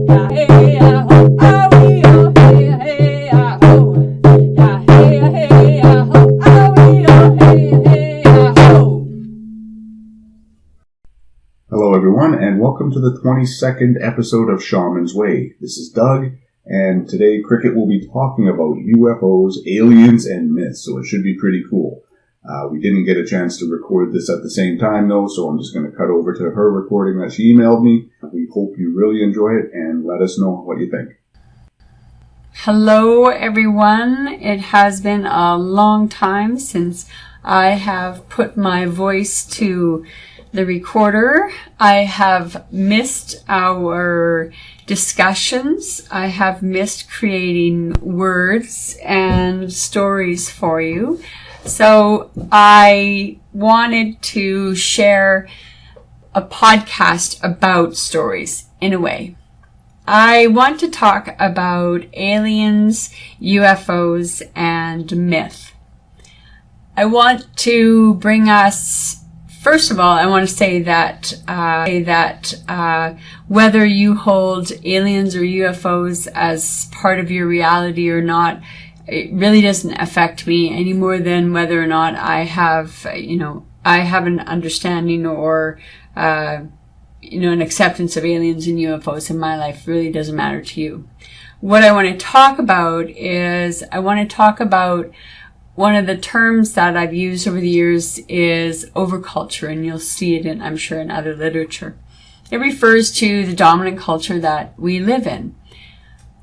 Hello everyone, and welcome to the 22nd episode of Shaman's Way. This is Doug, and today Cricket will be talking about UFOs, aliens, and myths, so it should be pretty cool. We didn't get a chance to record this at the same time though, so I'm just going to cut over to her recording that she emailed me. We hope you really enjoy it, and let us know what you think. Hello everyone. It has been a long time since I have put my voice to the recorder. I have missed our discussions. I have missed creating words and stories for you. So I wanted to share a podcast about stories in a way. I want to talk about aliens, UFOs, and myth. I want to bring us, first of all, I want to say that whether you hold aliens or UFOs as part of your reality or not, it really doesn't affect me any more than whether or not I have an understanding or an acceptance of aliens and UFOs in my life. It really doesn't matter to you. What I want to talk about is one of the terms that I've used over the years is overculture, and you'll see it I'm sure in other literature. It refers to the dominant culture that we live in.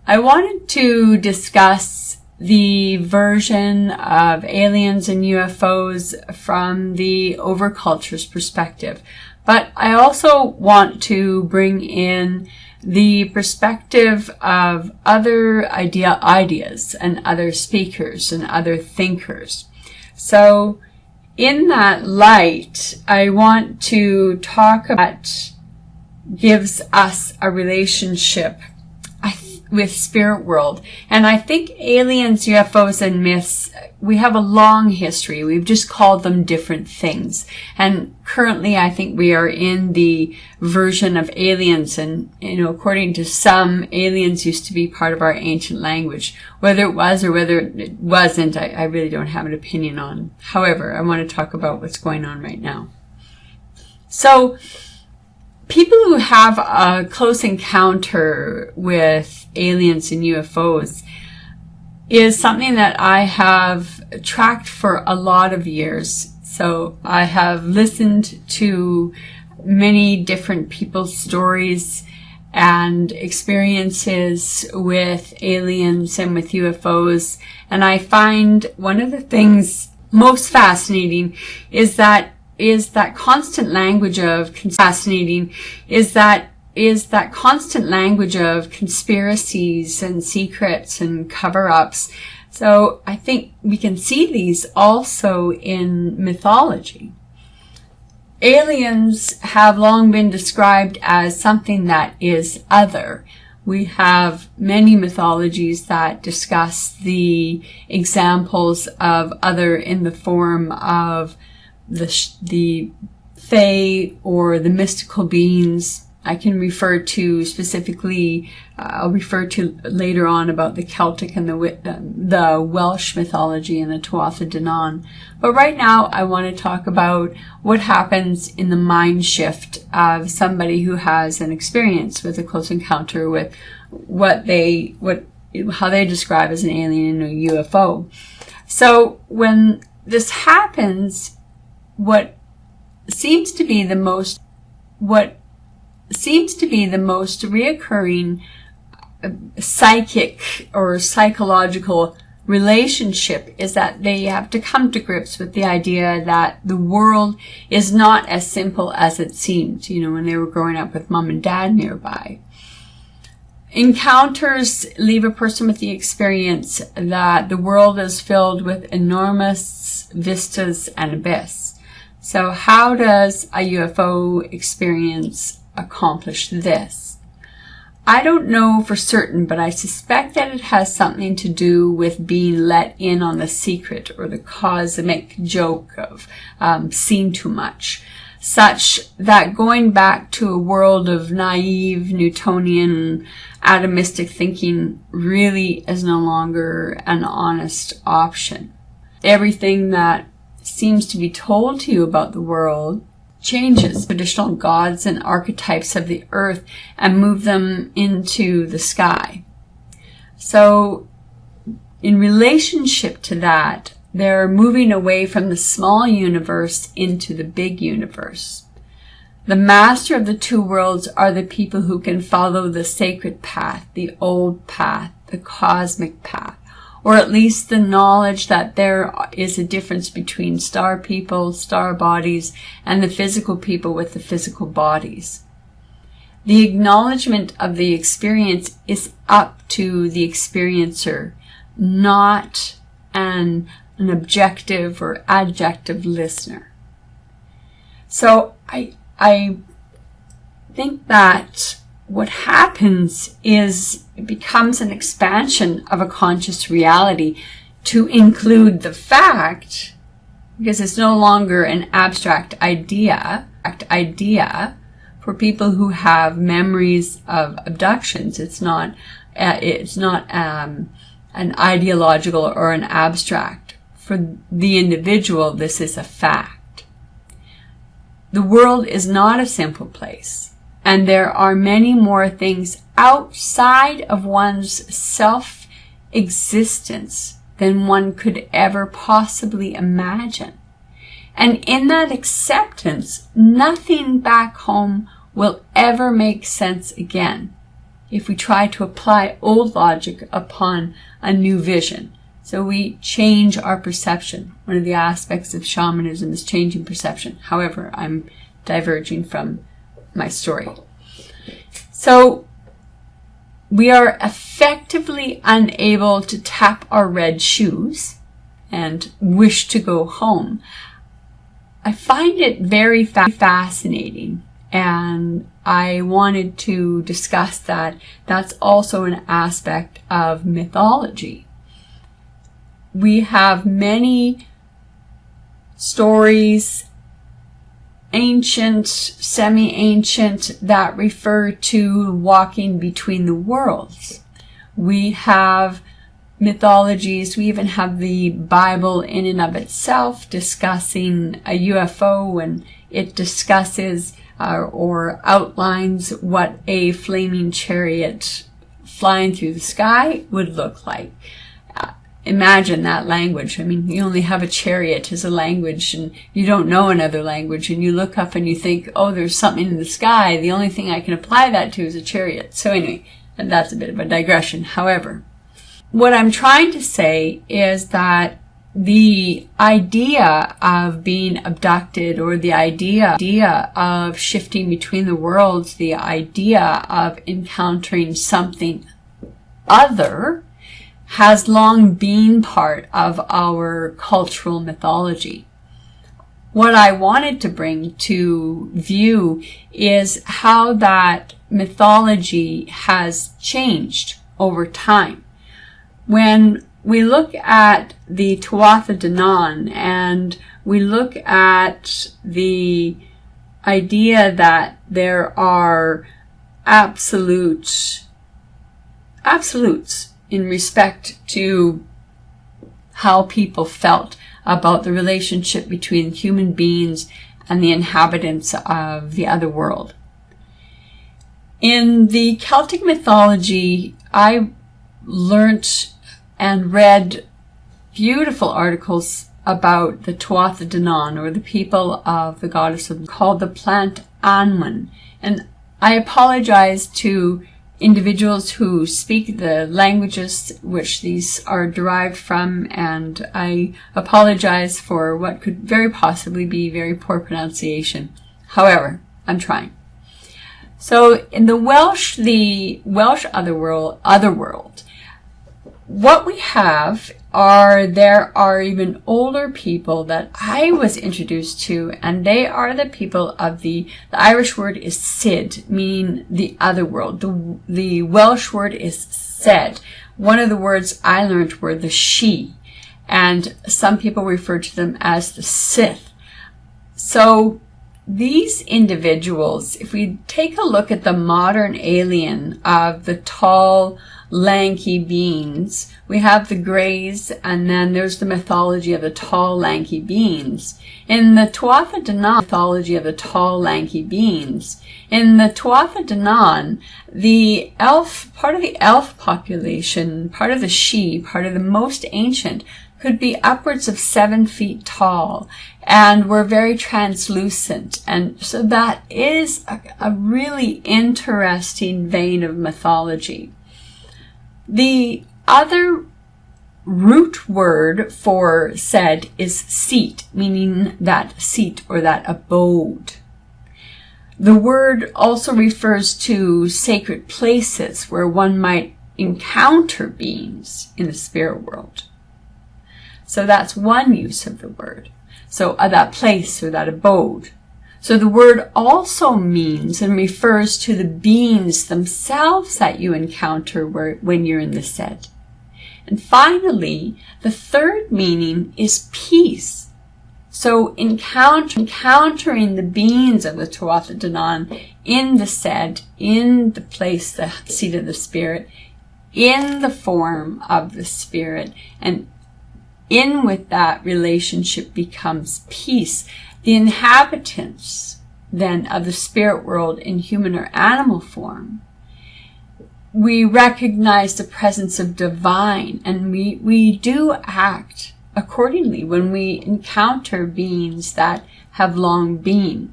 I wanted to discuss the version of aliens and UFOs from the overculture's perspective. But I also want to bring in the perspective of other ideas and other speakers and other thinkers. So in that light, I want to talk about gives us a relationship with spirit world. And I think aliens, UFOs, and myths, we have a long history. We've just called them different things. And currently I think we are in the version of aliens, and according to some, aliens used to be part of our ancient language. Whether it was or whether it wasn't, I really don't have an opinion on. However, I want to talk about what's going on right now. So people who have a close encounter with aliens and UFOs is something that I have tracked for a lot of years. So I have listened to many different people's stories and experiences with aliens and with UFOs. And I find one of the things most fascinating is that constant language of conspiracies and secrets and cover-ups. So I think we can see these also in mythology. Aliens have long been described as something that is other. We have many mythologies that discuss the examples of other in the form of the fae or the mystical beings. I can refer to specifically, I'll refer to later on about the Celtic and the Welsh mythology and the Tuatha De Danann. But right now I want to talk about what happens in the mind shift of somebody who has an experience with a close encounter with how they describe as an alien and a UFO. So when this happens, what seems to be the most reoccurring psychic or psychological relationship is that they have to come to grips with the idea that the world is not as simple as it seemed, when they were growing up with mom and dad nearby. Encounters leave a person with the experience that the world is filled with enormous vistas and abyss. So how does a UFO experience accomplish this? I don't know for certain, but I suspect that it has something to do with being let in on the secret or the cosmic joke of seeing too much. such that going back to a world of naive Newtonian atomistic thinking really is no longer an honest option. Everything that seems to be told to you about the world changes traditional gods and archetypes of the earth and move them into the sky. So in relationship to that, they're moving away from the small universe into the big universe. The master of the two worlds are the people who can follow the sacred path, the old path, the cosmic path, or at least the knowledge that there is a difference between star people, star bodies, and the physical people with the physical bodies. The acknowledgement of the experience is up to the experiencer, not an objective or adjective listener. So I think that what happens is it becomes an expansion of a conscious reality to include the fact, because it's no longer an abstract idea for people who have memories of abductions. It's not an ideological or an abstract. For the individual, this is a fact. The world is not a simple place, and there are many more things outside of one's self-existence than one could ever possibly imagine. And in that acceptance, nothing back home will ever make sense again if we try to apply old logic upon a new vision. So we change our perception. One of the aspects of shamanism is changing perception. However, I'm diverging from my story. So we are effectively unable to tap our red shoes and wish to go home. I find it very fascinating, and I wanted to discuss that. That's also an aspect of mythology. We have many stories, ancient, semi-ancient, that refer to walking between the worlds. We have mythologies, we even have the Bible in and of itself discussing a UFO, and it discusses or outlines what a flaming chariot flying through the sky would look like. Imagine that language. I mean, you only have a chariot as a language, and you don't know another language, and you look up and you think, oh, there's something in the sky. The only thing I can apply that to is a chariot. So anyway, and that's a bit of a digression. However, what I'm trying to say is that the idea of being abducted, or the idea of shifting between the worlds, the idea of encountering something other, has long been part of our cultural mythology. What I wanted to bring to view is how that mythology has changed over time. When we look at the Tuatha De Danann, and we look at the idea that there are absolutes in respect to how people felt about the relationship between human beings and the inhabitants of the other world. In the Celtic mythology, I learnt and read beautiful articles about the Tuatha De Danann, or the people of the goddess of, called the plant Anwen. And I apologize to individuals who speak the languages which these are derived from, and I apologize for what could very possibly be very poor pronunciation. However, I'm trying. So in the Welsh otherworld, what we have there are even older people that I was introduced to, and they are the people of the Irish word is Sid, meaning the other world. The Welsh word is Sed. One of the words I learned were the she, and some people refer to them as the Sith. So these individuals, if we take a look at the modern alien of the tall, lanky beings, we have the Greys, and then there's the mythology of the tall, lanky beings. In the Tuatha De Danann mythology of the tall, lanky beings, in the Tuatha De Danann, the elf, part of the elf population, part of the Shi, part of the most ancient, could be upwards of 7 feet tall and were very translucent. And so that is a really interesting vein of mythology. The other root word for said is seat, meaning that seat or that abode. The word also refers to sacred places where one might encounter beings in the spirit world. So that's one use of the word. So that place or that abode. So the word also means and refers to the beings themselves that you encounter when you're in the said. And finally, the third meaning is peace. So encountering the beings of the Tuatha De Danann in the said, in the place, the seat of the spirit, in the form of the spirit, and in with that relationship becomes peace. The inhabitants then of the spirit world in human or animal form, we recognize the presence of divine, and we do act accordingly when we encounter beings that have long been.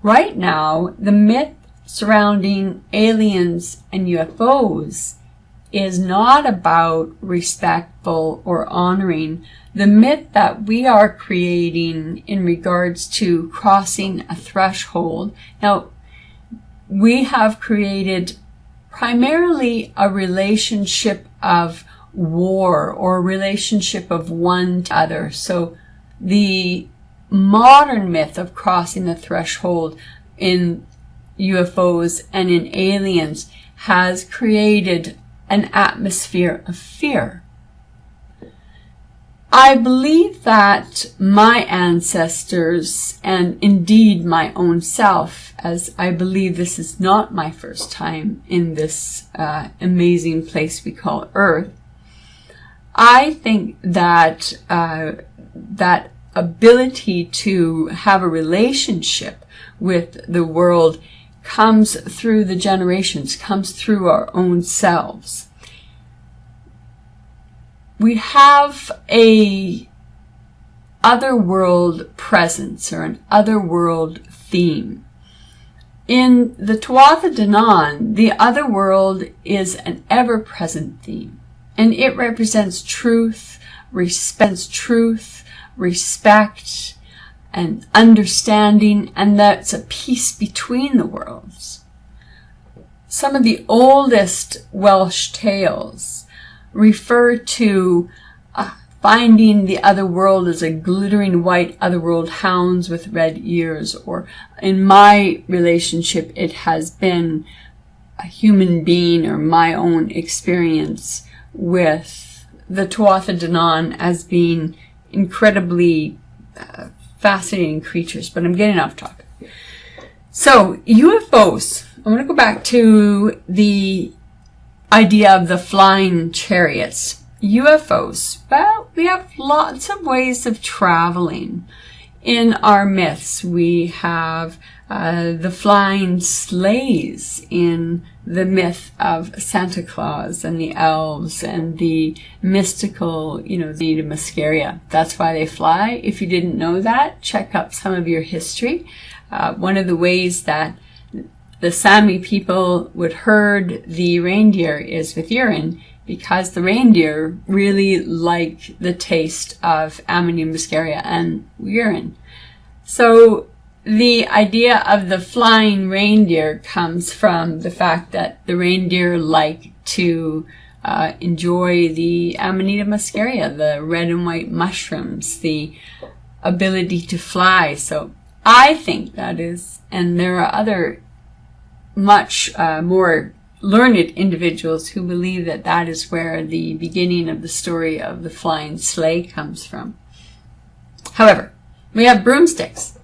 Right now, the myth surrounding aliens and UFOs is not about respectful or honoring the myth that we are creating in regards to crossing a threshold. Now, we have created primarily a relationship of war or a relationship of one to other. So the modern myth of crossing the threshold in UFOs and in aliens has created an atmosphere of fear. I believe that my ancestors, and indeed my own self, as I believe this is not my first time in this amazing place we call Earth, I think that that ability to have a relationship with the world comes through the generations, comes through our own selves. We have a otherworld presence or an otherworld theme. In the Tuatha De Danann, the otherworld is an ever-present theme, and it represents truth, respect, and understanding, and that's a peace between the worlds. Some of the oldest Welsh tales refer to finding the other world as a glittering white otherworld hounds with red ears, or in my relationship it has been a human being or my own experience with the Tuatha De Danann as being incredibly fascinating creatures, but I'm getting off topic. So, UFOs. I'm going to go back to the idea of the flying chariots. UFOs. Well, we have lots of ways of traveling. In our myths, we have the flying sleighs in the myth of Santa Claus and the elves and the mystical, the Mascaria. That's why they fly. If you didn't know that, check up some of your history. One of the ways that the Sami people would herd the reindeer is with urine, because the reindeer really like the taste of Amanita muscaria and urine. So the idea of the flying reindeer comes from the fact that the reindeer like to enjoy the Amanita muscaria, the red and white mushrooms, the ability to fly. So I think that is, and there are other much more learned individuals who believe that that is where the beginning of the story of the flying sleigh comes from. However, We have broomsticks.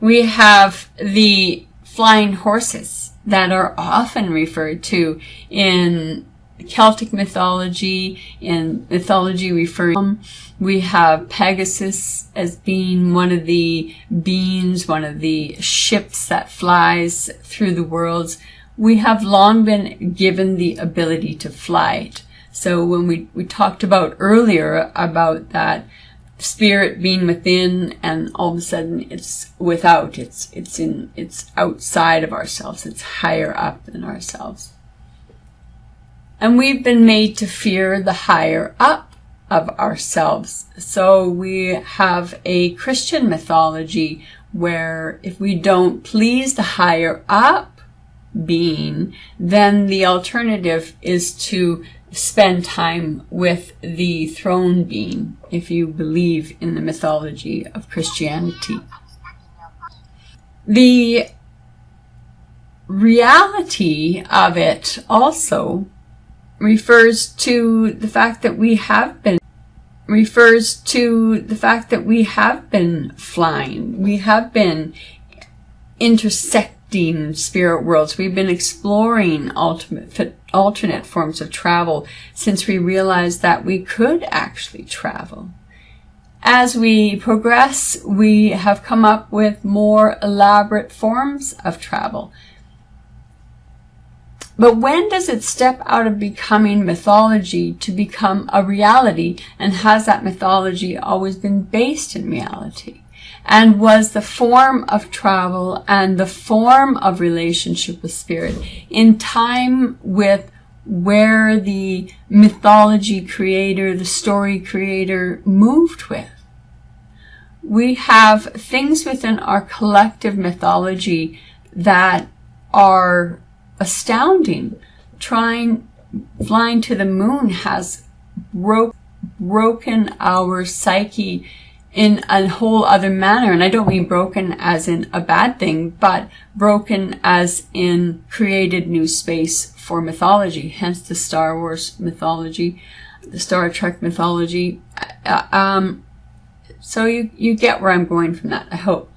We have the flying horses that are often referred to in Celtic mythology, in mythology referring. We have Pegasus as being one of the beings, one of the ships that flies through the worlds. We have long been given the ability to fly it. So when we talked about earlier about that spirit being within and all of a sudden it's without, it's outside of ourselves, it's higher up than ourselves. And we've been made to fear the higher up of ourselves. So we have a Christian mythology where if we don't please the higher up being, then the alternative is to spend time with the throne being, if you believe in the mythology of Christianity. The reality of it also refers to the fact that we have been flying. We have been intersecting spirit worlds. We've been exploring alternate forms of travel since we realized that we could actually travel. As we progress, we have come up with more elaborate forms of travel. But when does it step out of becoming mythology to become a reality? And has that mythology always been based in reality? And was the form of travel and the form of relationship with spirit in time with where the mythology creator, the story creator moved with? We have things within our collective mythology that are astounding. Flying to the moon has broken our psyche in a whole other manner. And I don't mean broken as in a bad thing, but broken as in created new space for mythology, hence the Star Wars mythology, the Star Trek mythology. So you get where I'm going from that, I hope.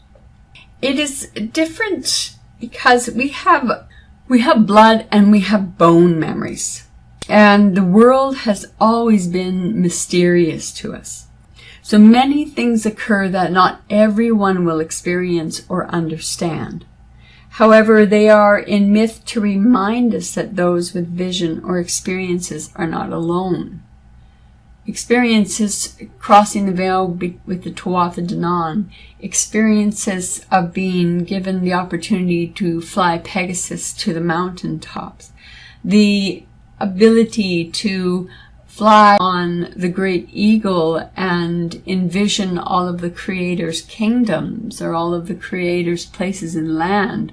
It is different because we have blood and we have bone memories. And the world has always been mysterious to us. So many things occur that not everyone will experience or understand. However, they are in myth to remind us that those with vision or experiences are not alone. Experiences crossing the veil with the Tuatha De Danann, experiences of being given the opportunity to fly Pegasus to the mountaintops, the ability to fly on the great eagle and envision all of the Creator's kingdoms or all of the Creator's places in land.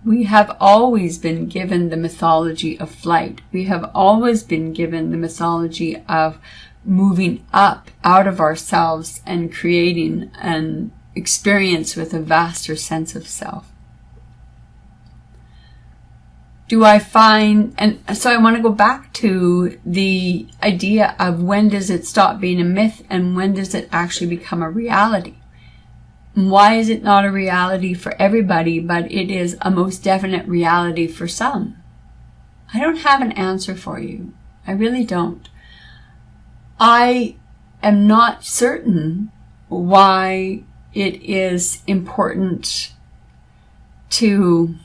We have always been given the mythology of flight. We have always been given the mythology of moving up out of ourselves and creating an experience with a vaster sense of self. And so I want to go back to the idea of when does it stop being a myth and when does it actually become a reality? Why is it not a reality for everybody, but it is a most definite reality for some? I don't have an answer for you. I really don't. I am not certain why it is important to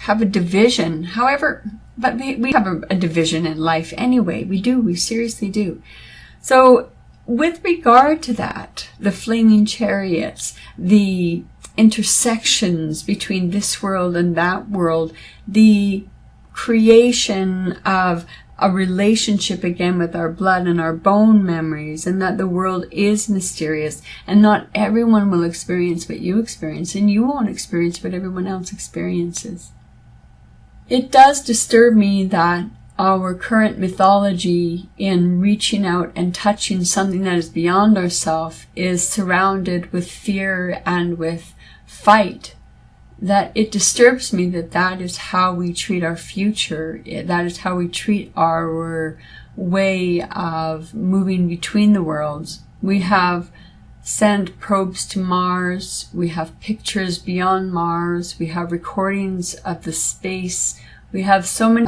have a division. However, but we have a division in life anyway. We seriously do. So with regard to that, the flaming chariots, the intersections between this world and that world, the creation of a relationship again with our blood and our bone memories, and that the world is mysterious and not everyone will experience what you experience and you won't experience what everyone else experiences. It does disturb me that our current mythology in reaching out and touching something that is beyond ourselves is surrounded with fear and with fight. That it disturbs me that is how we treat our future. That is how we treat our way of moving between the worlds. We have sent probes to Mars. We have pictures beyond Mars. We have recordings of the space. We have so many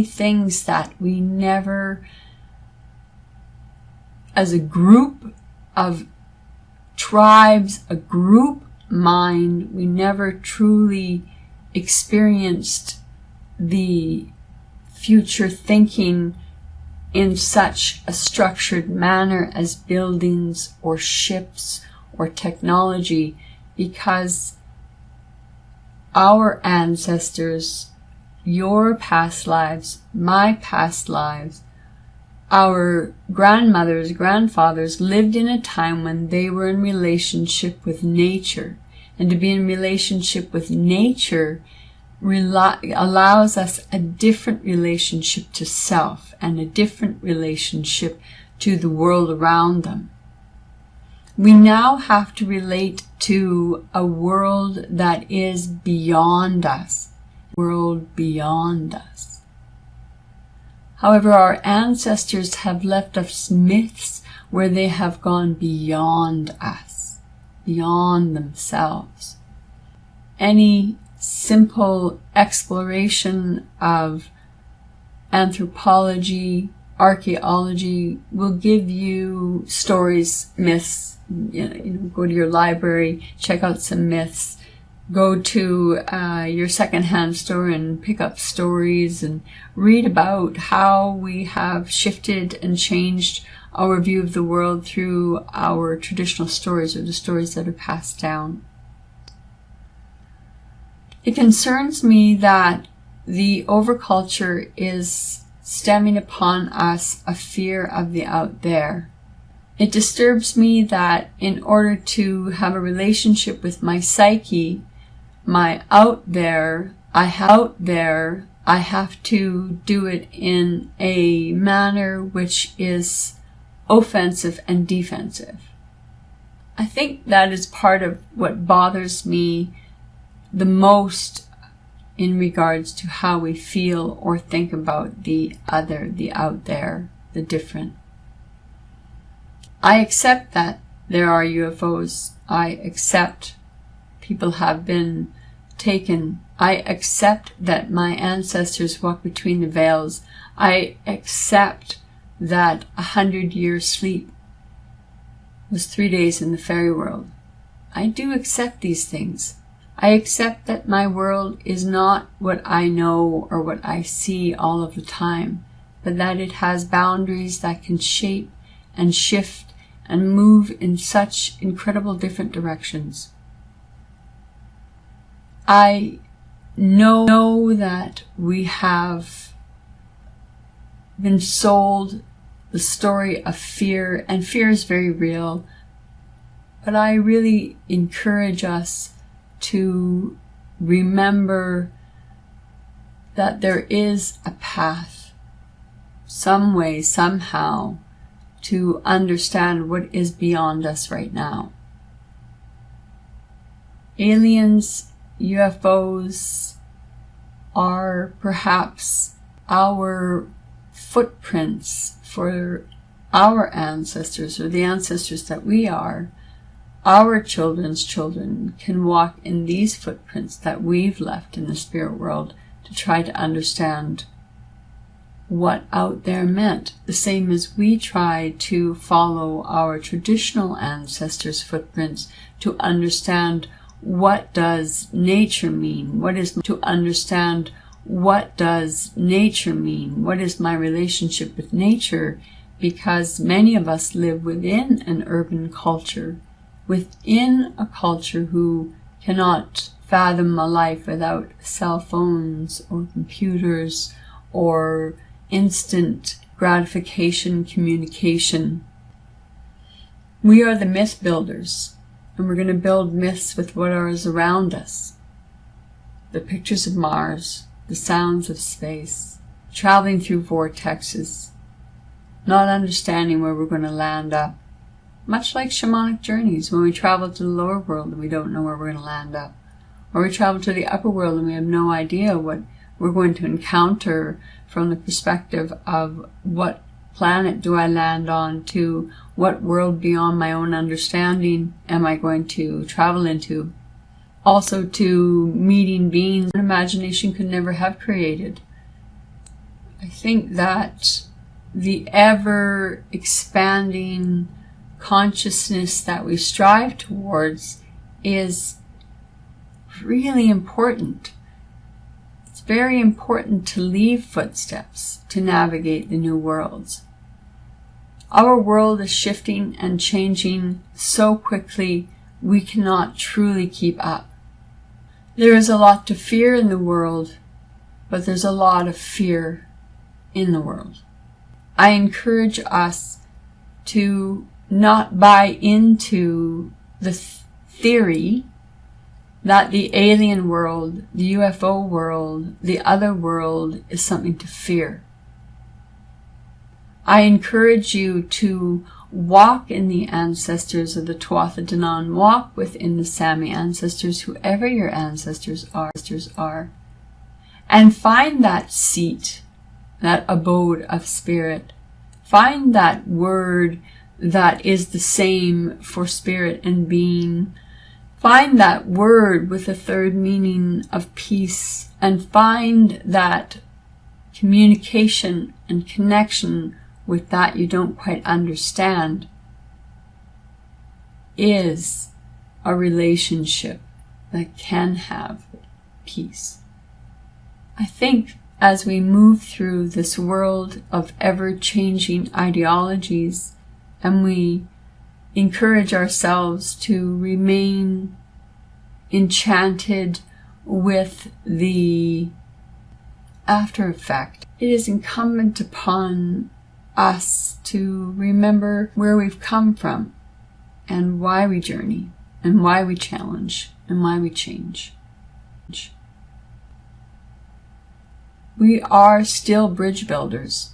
things that we never, as a group of tribes, a group mind, we never truly experienced the future thinking in such a structured manner as buildings or ships or technology, because our ancestors, your past lives, my past lives, our grandmothers, grandfathers lived in a time when they were in relationship with nature. And to be in relationship with nature allows us a different relationship to self and a different relationship to the world around them. We now have to relate to a world that is beyond us, However, our ancestors have left us myths where they have gone beyond us, beyond themselves. Any simple exploration of anthropology, archaeology will give you stories, myths. Go to your library, check out some myths. Go to your secondhand store and pick up stories and read about how we have shifted and changed our view of the world through our traditional stories, or the stories that are passed down. It concerns me that the overculture is stemming upon us a fear of the out there. It disturbs me that in order to have a relationship with my psyche, my out there, I have to do it in a manner which is offensive and defensive. I think that is part of what bothers me the most in regards to how we feel or think about the other, the out there, the different. I accept that there are UFOs. I accept people have been taken. I accept that my ancestors walked between the veils. I accept that 100-year sleep was 3 days in the fairy world. I do accept these things. I accept that my world is not what I know or what I see all of the time, but that it has boundaries that can shape and shift and move in such incredible different directions. I know that we have been sold the story of fear, and fear is very real, but I really encourage us to remember that there is a path, some way, somehow, to understand what is beyond us right now. Aliens, UFOs are perhaps our footprints for our ancestors, or the ancestors that we are. Our children's children can walk in these footprints that we've left in the spirit world to try to understand what out there meant, the same as we try to follow our traditional ancestors' footprints to understand what does nature mean, what is my relationship with nature, because many of us live within an urban culture, within a culture who cannot fathom a life without cell phones or computers or instant gratification communication. We are the myth builders, and we're going to build myths with what is around us. The pictures of Mars, the sounds of space, traveling through vortexes, not understanding where we're going to land up. Much like shamanic journeys, when we travel to the lower world and we don't know where we're going to land up. Or we travel to the upper world and we have no idea what we're going to encounter from the perspective of what planet do I land on, to what world beyond my own understanding am I going to travel into. Also to meeting beings that imagination could never have created. I think that the ever expanding consciousness that we strive towards is really important. It's very important to leave footsteps to navigate the new worlds. Our world is shifting and changing so quickly we cannot truly keep up. There is a lot to fear in the world, but there's a lot of fear in the world. I encourage us to not buy into the theory that the alien world, the UFO world, the other world is something to fear. I encourage you to walk in the ancestors of the Tuatha De Danann, walk within the Sami ancestors, whoever your ancestors are, and find that seat, that abode of spirit. Find that word that is the same for spirit and being. Find that word with a third meaning of peace, and find that communication and connection with that you don't quite understand is a relationship that can have peace. I think as we move through this world of ever-changing ideologies, and we encourage ourselves to remain enchanted with the after effect, it is incumbent upon us to remember where we've come from and why we journey and why we challenge and why we change. We are still bridge builders.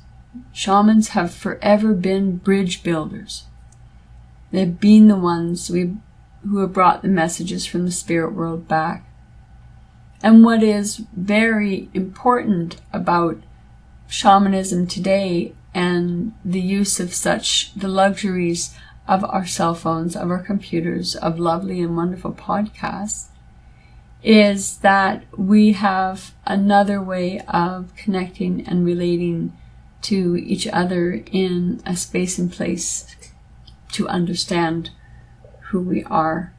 Shamans have forever been bridge builders. They've been the ones who have brought the messages from the spirit world back. And what is very important about shamanism today and the use of the luxuries of our cell phones, of our computers, of lovely and wonderful podcasts, is that we have another way of connecting and relating to each other in a space and place to understand who we are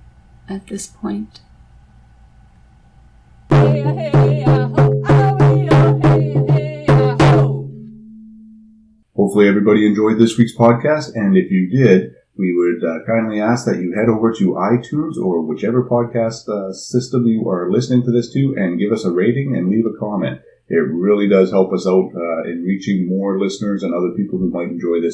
at this point. Hopefully everybody enjoyed this week's podcast, and if you did, we would kindly ask that you head over to iTunes or whichever podcast system you are listening to this to and give us a rating and leave a comment. It really does help us out in reaching more listeners and other people who might enjoy this